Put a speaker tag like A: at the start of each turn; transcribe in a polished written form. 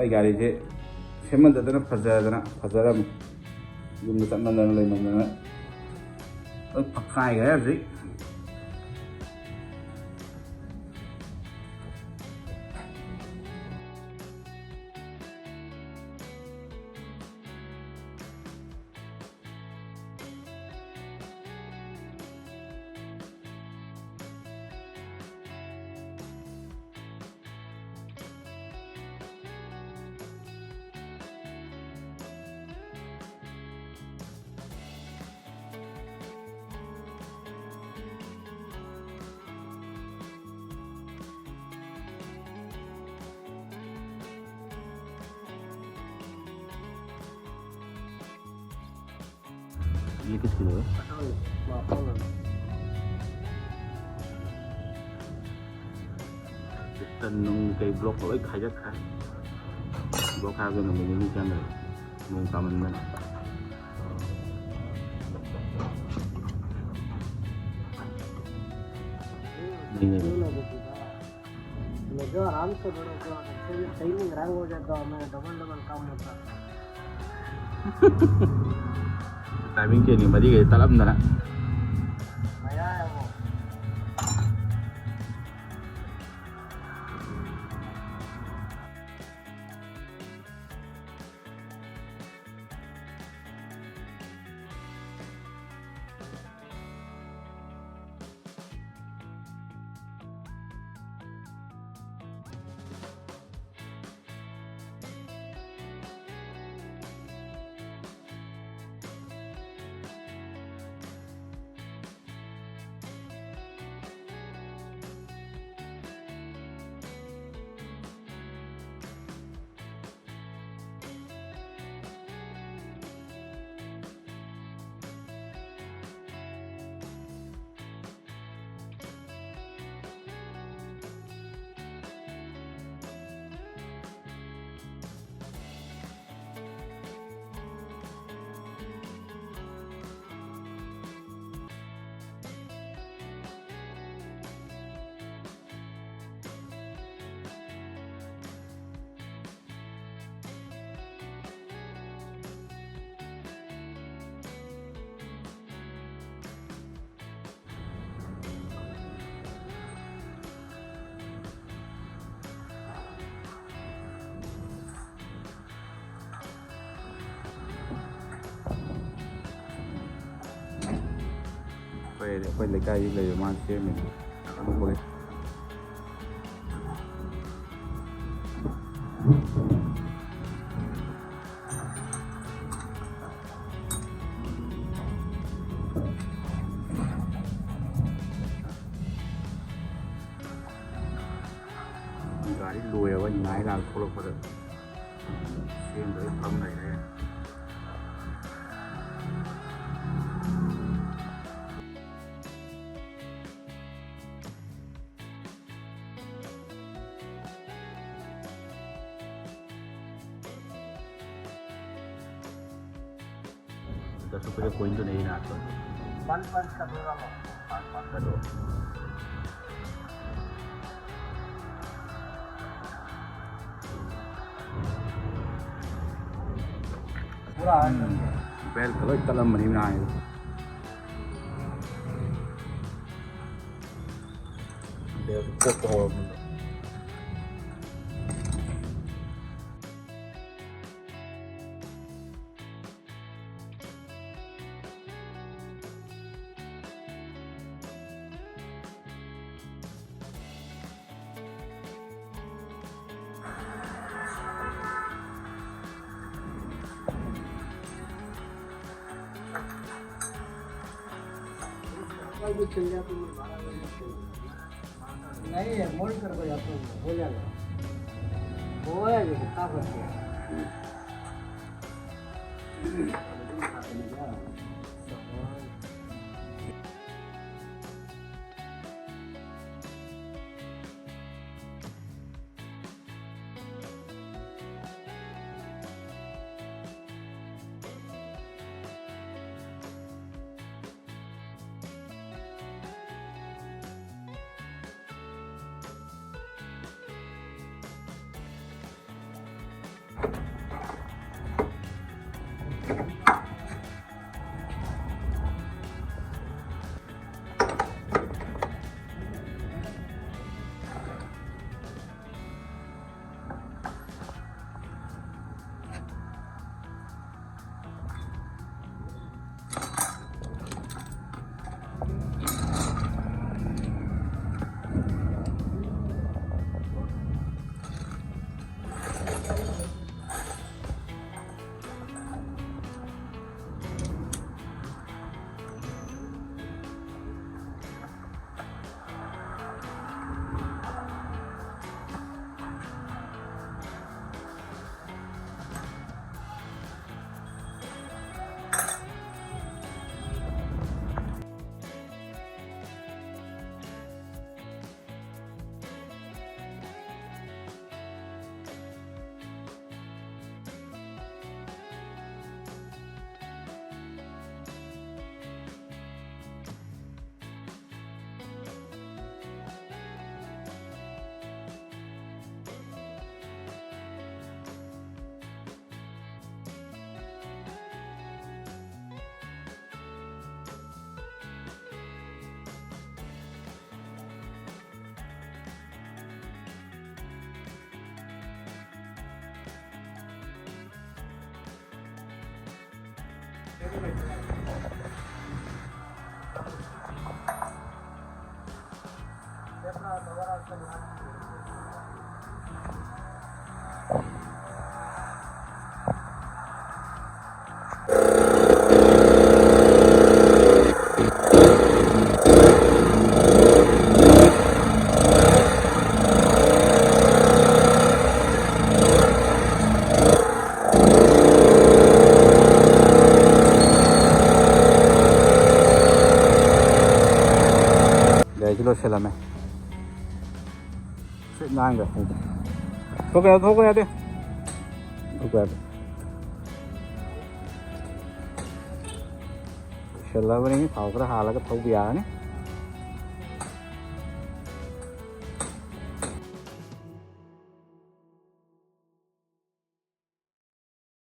A: ꯑꯩ ꯒꯥꯔꯤꯁꯦ ꯁꯦꯝꯃꯟꯗꯗꯅ ꯐꯖꯔꯝꯃꯤ ꯌꯨꯝꯗ ꯆꯠꯃꯟꯗꯅ ꯂꯩꯃꯟꯗꯅ ꯂꯣꯏ ꯐꯛꯀꯥꯏꯈ꯭ꯔꯦ ꯍꯧꯖꯤꯛ ये किस किलो है? Tần nung cây block lỗi khai rất khai block khai cái mình đi chân này mình tao mình
B: जो आराम से बड़ो तो सही में रंग हो जाता है मैं डबल काम होता
A: टाइमिंग चेंज नहीं बजी गई तलब ना
B: मजा है वो
A: quay lấy cây lấy mà xem mình không có गाड़ी लुए हुआ नाई लाल खोलो पर xem tới không này đây दस रुपये का कोइन तो नहीं ना आता
B: 1 का दूंगा मैं 5 का दो पूरा
A: बेल कलर कलम बनी बनाए देखो
B: भी चल जाता हूँ 12 बजे नहीं है मोड़ कर को जाता हूँ हो जाएगा वो है जो कितना फर्क है
A: để cho nó sẽ làm này sẽ ngang rồi thôi cái đi thôi sẽ làm cái này tháo cái hà là cái thấu bìa này